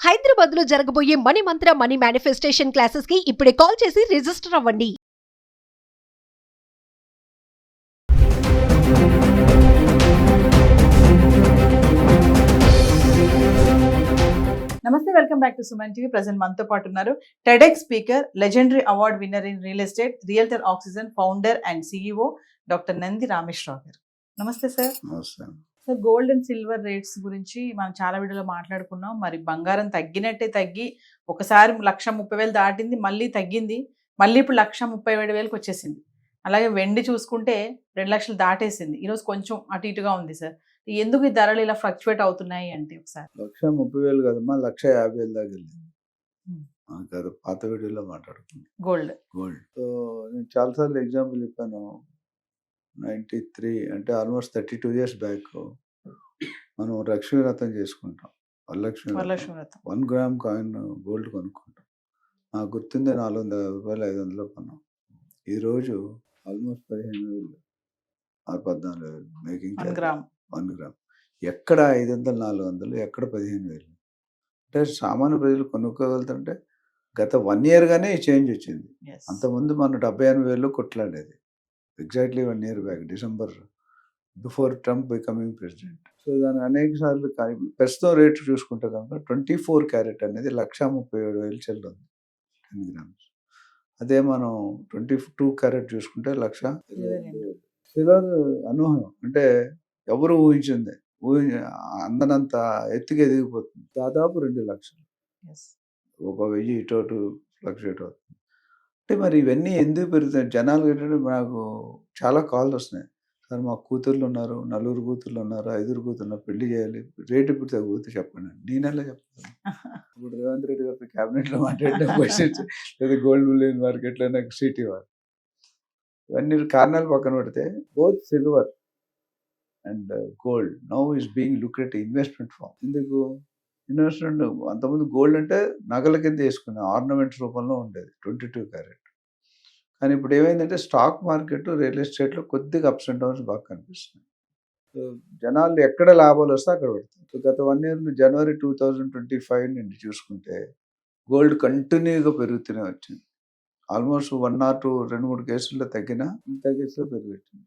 హైదరాబాద్ లో జరగబోయే మనీ మంత్ర money manifestation classes కి ఇప్పుడే కాల్ చేసి రిజిస్టర్ అవ్వండి. నమస్తే, welcome back to Suman TV. Present మనతో పాటు ఉన్నారు TEDx speaker, legendary award winner in real estate, realtor oxygen founder and CEO doctor Nandi Rameshwar Rao గారు. నమస్తే sir. Sir, gold and silver rates గురించి మనం చాలా వీడియోలో మాట్లాడుకున్నాం. మరి బంగారం తగ్గినట్టే తగ్గి ఒకసారి 1,30,000 దాటింది, మళ్ళీ తగ్గింది, మళ్ళీ ఇప్పుడు 1,37,000కి వచ్చేసింది. అలాగే వెండి చూసుకుంటే 2 లక్షలు దాటేసింది. ఈరోజు కొంచెం అటు ఇటుగా ఉంది సార్. ఎందుకు ఈ ధరలు ఇలా ఫ్లక్చువేట్ అవుతున్నాయి అంటే ఒకసారి 1,30,000 కదమ్మా, 1,50,000 దాకా వెళ్ళింది. కదా పాత వీడియోలో మాట్లాడుకున్నాం. గోల్డ్ సో నేను చాలాసార్లు ఎగ్జాంపుల్ చెప్పాను. 93 అంటే ఆల్మోస్ట్ 32 years బ్యాక్ మనం లక్ష్మీ వ్రతం చేసుకుంటాం. వరలక్ష్మి వ్రతం 1 గ్రామ్ కాయిన్ గోల్డ్ కొనుక్కుంటాం. నాకు గుర్తుంది 400,000 కొన్నాం. ఈరోజు ఆల్మోస్ట్ 15,000 14,000 మేకింగ్ 1 గ్రామ్. ఎక్కడ 500, 400, ఎక్కడ 15,000? అంటే సామాన్య ప్రజలు కొనుక్కోగలుగుతుంటే గత 1 year గానే ఈ చేంజ్ వచ్చింది. అంతకుముందు మనం 70,000 కొట్లాడేది. Exactly 1 year back, December before Trump becoming president. So దాని అనేక సార్లు ప్రస్తుతం రేటు చూసుకుంటే కనుక 24 క్యారెట్ అనేది 1,37,000 చెల్లుంది 10 grams. అదే మనం 22 క్యారెట్ చూసుకుంటే 1,22,000. సిల్వర్ అనూహ్యం, అంటే ఎవరు ఊహించింది, అందనంత ఎత్తుగా ఎదిగిపోతుంది. దాదాపు 2 లక్షలు, ఒక 1000 ఇటు ఫ్లక్చుయేట్ అవుతుంది. అంటే మరి ఇవన్నీ ఎందుకు పెరుగుతాయి? జనాలు ఏంటంటే నాకు చాలా కాల్స్ వస్తున్నాయి. సార్ మా కూతుర్లు ఉన్నారు, 4 కూతుర్లు ఉన్నారు, 5 కూతుర్లు పెళ్లి చేయాలి, రేటు ఇప్పుడు తగ్గిపోతే చెప్పండి. నేనెలా చెప్తాను? ఇప్పుడు రేవంత్ రెడ్డి గారితో క్యాబినెట్లో మాట్లాడిన క్వశ్చన్స్, లేదా గోల్డ్ బులియన్ మార్కెట్లో నాకు సీట్ ఇవ్వాలి. ఇవన్నీ కారణాలు పక్కన పెడితే both silver and gold now is being look at investment form. ఎందుకు ఇన్వెస్ట్మెంట్? అంతకుముందు గోల్డ్ అంటే నగల కింద వేసుకునే ఆర్నమెంట్స్ రూపంలో ఉండేది 22 క్యారెట్. కానీ ఇప్పుడు ఏమైందంటే స్టాక్ మార్కెట్, రియల్ ఎస్టేట్లో కొద్దిగా అప్స్ అండ్ డౌన్స్ బాగా కనిపిస్తున్నాయి. సో జనాలు ఎక్కడ లాభాలు వస్తే అక్కడ పెడతారు. సో గత 1 year జనవరి 2025 నుండి చూసుకుంటే గోల్డ్ కంటిన్యూగా పెరుగుతూనే వచ్చింది. ఆల్మోస్ట్ 1 or 2, 2-3 కేసుల్లో తగ్గినా ఇంత కేసులో పెరుగుతుంది.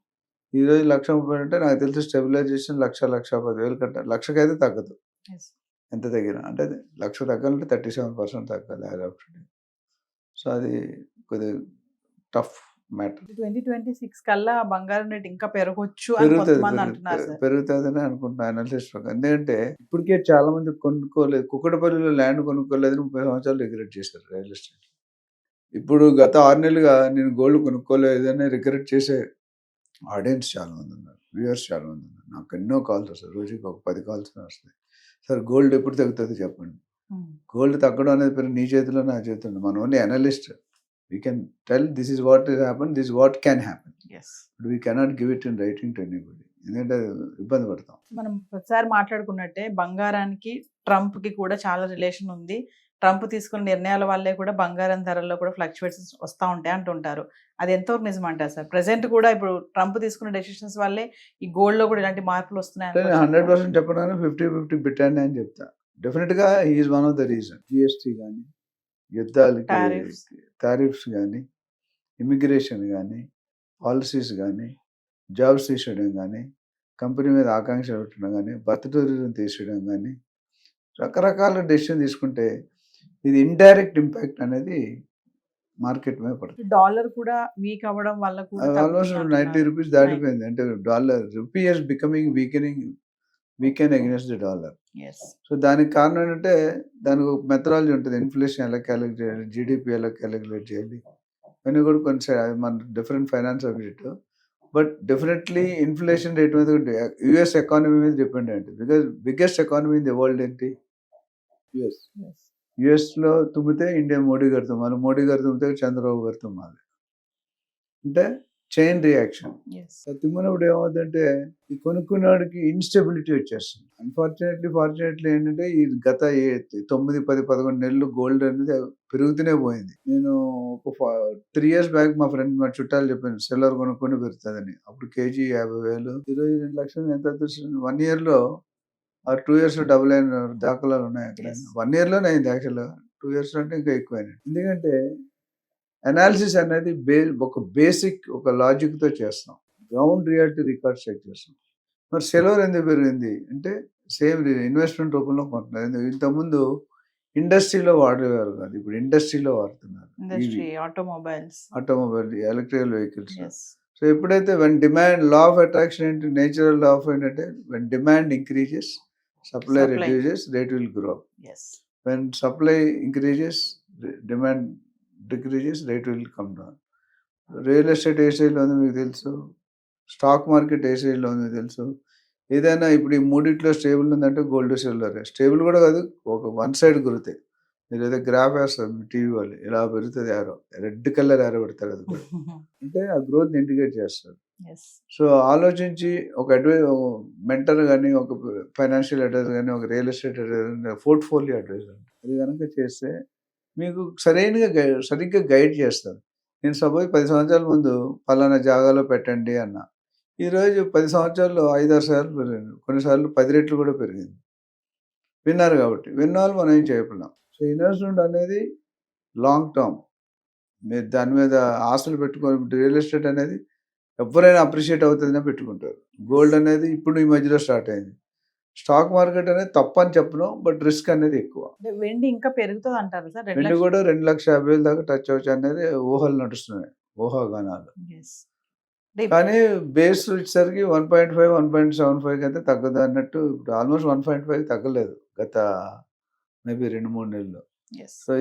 ఈరోజు 1,30,000 అంటే నాకు తెలిసి స్టెబిలైజేషన్ 1,10,000 కంటే 1,00,000 అయితే తగ్గదు. ఎంత తగ్గినా అంటే 1,00,000 తగ్గాలంటే 37% తగ్గాలి యాజ్ ఆఫ్ టుడే. సో అది కొద్దిగా టఫ్ మ్యాటర్. 2026 కల్లా బంగారం రేట్ ఇంకా పెరగొచ్చు అని పెరుగుతుందని అనుకుంటున్నాను అనలిస్ట్. ఎందుకంటే ఇప్పటికే చాలా మంది కొనుక్కోలేదు. కుక్కడపల్లిలో ల్యాండ్ కొనుక్కోలేదని 30 సంవత్సరాలు రిగ్రెట్ చేశారు రియల్ ఎస్టేట్. ఇప్పుడు గత 6 నెలలుగా నేను గోల్డ్ కొనుక్కోలేదని రిగ్రెట్ చేసే ఆడియన్స్ చాలా మంది ఉన్నారు, వ్యూవర్స్ చాలా మంది ఉన్నారు. నాకు ఎన్నో కాల్స్ వస్తాయి, రోజుకి ఒక 10 కాల్స్ వస్తాయి. సార్ గోల్డ్ ఎప్పుడు తగ్గుతుంది చెప్పండి. గోల్డ్ తగ్గడం అనేది నీ చేతిలో, నా చేతిలో. మనం only analyst. We can tell this is what is happen, this what can happen, but we cannot give it in writing to anybody. ఎందుకంటే ఇబ్బంది పడతాం. మనం ప్రతిసారి మాట్లాడుకున్నట్టే బంగారానికి ట్రంప్ కి కూడా చాలా రిలేషన్ ఉంది. ట్రంప్ తీసుకున్న నిర్ణయాల వల్లే కూడా బంగారం ధరల్లో కూడా ఫ్లక్చువేషన్స్ వస్తూ ఉంటాయి అంటుంటారు. అది ఎంతవరకు నిజం అంటారు సార్? ప్రెసెంట్ కూడా ఇప్పుడు ట్రంప్ తీసుకున్న డెసిషన్స్ వల్లే ఈ గోల్డ్ లో కూడా ఇలాంటి మార్పులు వస్తున్నాయి. 100% చెప్పడానికి 50-50 పెట్టండి అని చెప్తా. డెఫినెట్గా he is one of the reason. GST కానీ, యుద్ధాలకి టారిఫ్స్ కానీ, ఇమిగ్రేషన్ కానీ, పాలసీస్ కానీ, జాబ్స్ తీసేయడం కానీ, కంపెనీ మీద ఆకాంక్ష పెట్టడం కానీ, బర్త్ తీసేయడం కానీ, రకరకాల డెసిషన్ తీసుకుంటే ఇది ఇండైరెక్ట్ ఇంపాక్ట్ అనేది మార్కెట్ మీద పడుతుంది. డాలర్ కూడా వీక్ అవ్వడం వల్ల కూడా ఆల్మోస్ట్ 90 రూపీస్ దాటిపోయింది. అంటే dollar rupee is becoming weaken against the dollar. So దానికి కారణం ఏంటంటే దానికి ఒక మెథడాలజీ ఉంటుంది. ఇన్ఫ్లేషన్ ఎలా క్యాలిక్యులేట్ చేయాలి, జీడిపి ఎలా క్యాలిక్యులేట్ చేయాలి, ఇవన్నీ కూడా కొంచెం మన different finance subject. But definitely inflation rate మీద యుఎస్ ఎకానమీ మీద డిపెండ్ అయింది. Because biggest economy in the world ఏంటి? యుఎస్లో తుమ్మితే ఇండియా మోడీ గారు తుమ్మాలి, మోడీ గారు తుమ్మితే చంద్రబాబు గారు తుమ్మాలి. అంటే చైన్ రియాక్షన్. తుమ్మినప్పుడు ఏమవుతుందంటే ఈ కొనుక్కునేవాడికి ఇన్స్టెబిలిటీ వచ్చేస్తుంది. ఫార్చునేట్లీ ఏంటంటే ఈ గత 9, 10, 11 నెలలు గోల్డ్ అనేది పెరుగుతూనే పోయింది. నేను ఒక 3 years బ్యాక్ మా చుట్టాలు చెప్పాను సిల్వర్ కొనుక్కొని పెరుగుతుందని. అప్పుడు కేజీ 50,000, 22 లక్షలు ఎంత 1 year లో ఆ 2 years డబుల్ అయిన దాఖలాలు ఉన్నాయి అక్కడ. Yes. 1 yearలోనే అయింది యాక్చువల్గా. 2 years అంటే ఇంకా ఎక్కువైంది. ఎందుకంటే అనాలిసిస్ అనేది ఒక బేసిక్ ఒక లాజిక్తో చేస్తాం. గ్రౌండ్ రియాలిటీ రికార్డ్స్ చెక్ చేస్తాం. మరి సిల్వర్ ఎందుకు పెరిగింది అంటే సేమ్ ఇన్వెస్ట్మెంట్ రూపంలో కొంటున్నారు. ఇంతకుముందు ఇండస్ట్రీలో వాడేవారు కాదు, ఇప్పుడు ఇండస్ట్రీలో వాడుతున్నారు. Industry, automobiles. Automobile, electrical vehicles. Yes. So ఎప్పుడైతే when demand, law of attraction ఏంటి, నేచురల్ లా ఆఫ్ ఏంటంటే when demand increases supply Supply. Reduces rate will grow. Yes. When supply increases demand decreases rate will come down. Real estate ఏ స్టేజ్లో ఉంది మీకు తెలుసు, stock market ఏ స్టేజ్లో ఉంది మీకు తెలుసు. ఏదైనా ఇప్పుడు ఈ మూడిట్లో స్టేబుల్ ఉందంటే గోల్డ్ సిల్వర్. స్టేబుల్ కూడా కాదు, ఒక వన్ సైడ్ గురుతాయి. మీరు ఏదో గ్రాఫ్ వేస్తారు మీ టీవీ వాళ్ళు, ఇలా పెరుగుతుంది యారో, రెడ్ కలర్ యారో పెడతారు, అది కూడా అంటే ఆ గ్రోత్ ఇండికేట్ చేస్తారు. Yes. సో ఆలోచించి ఒక మెంటర్ కానీ, ఒక ఫైనాన్షియల్ అడ్వైజర్ కానీ, ఒక real estate advisor, portfolio advisor అది కనుక చేస్తే మీకు సరిగ్గా గైడ్ చేస్తారు. నేను సపోజ్ 10 సంవత్సరాల ముందు పలానా జాగాలో పెట్టండి అన్నా, ఈరోజు 10 సంవత్సరాల్లో 5-6 సార్లు పెరిగింది, కొన్నిసార్లు 10 రెట్లు కూడా పెరిగింది. విన్నారు కాబట్టి, విన్నవాళ్ళు మనం ఏం చేయగలం. సో ఇన్వెస్ట్మెంట్ అనేది లాంగ్ టర్మ్. మీరు దాని మీద ఆశలు పెట్టుకొని, రియల్ ఎస్టేట్ అనేది ఎవరైనా అప్రిషియేట్ అవుతుందనే పెట్టుకుంటారు. గోల్డ్ అనేది ఇప్పుడు ఈ మధ్యలో స్టార్ట్ అయింది. స్టాక్ మార్కెట్ అనేది తప్పని చెప్పను, బట్ రిస్క్ అనేది ఎక్కువ. అంటే వెండి ఇంకా పెరుగుతుంది అంటారు సార్? వెండి కూడా 2,50,000 దాకా టచ్ అవచ్చు అనేది ఊహలు నడుస్తున్నాయి, ఊహాగానాలు. Yes. కానీ బేస్ వచ్చేసరికి 1.5, 1.75 అయితే తగ్గదు అన్నట్టు. ఇప్పుడు ఆల్మోస్ట్ 1.5 తగ్గలేదు గత మేబీ 2-3 నెలలు. Yes. సో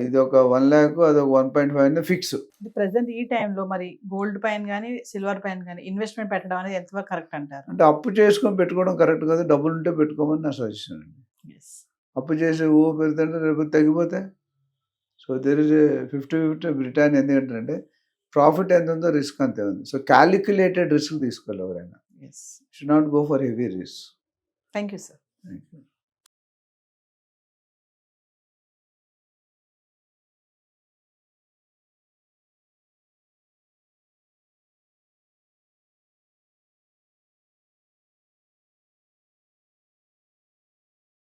ఇది ఒక 1 lakh, అది 1.5 ఫిక్స్. ప్రెసెంట్ ఈ టైంలో మరి గోల్డ్ పైన కానీ సిల్వర్ పైన కానీ ఇన్వెస్ట్మెంట్ పెట్టడం అనేది ఎంతవరకు కరెక్ట్ అంటారు? అంటే అప్పు చేసుకొని పెట్టుకోవడం కరెక్ట్ కాదు, డబ్బులు ఉంటే పెట్టుకోమని నా సజెషన్ అండి. Yes. అప్పు చేసి పెడుతుంటే రేపు తగ్గిపోతే. So there is 50-50 return. ఎందుకంటే ప్రాఫిట్ ఎంత ఉందో రిస్క్ అంతే ఉంది. సో క్యాలిక్యులేటెడ్ రిస్క్ తీసుకోవాలి ఎవరైనా. Yes. Should not go for heavy risk. Thank you, sir. Thank you.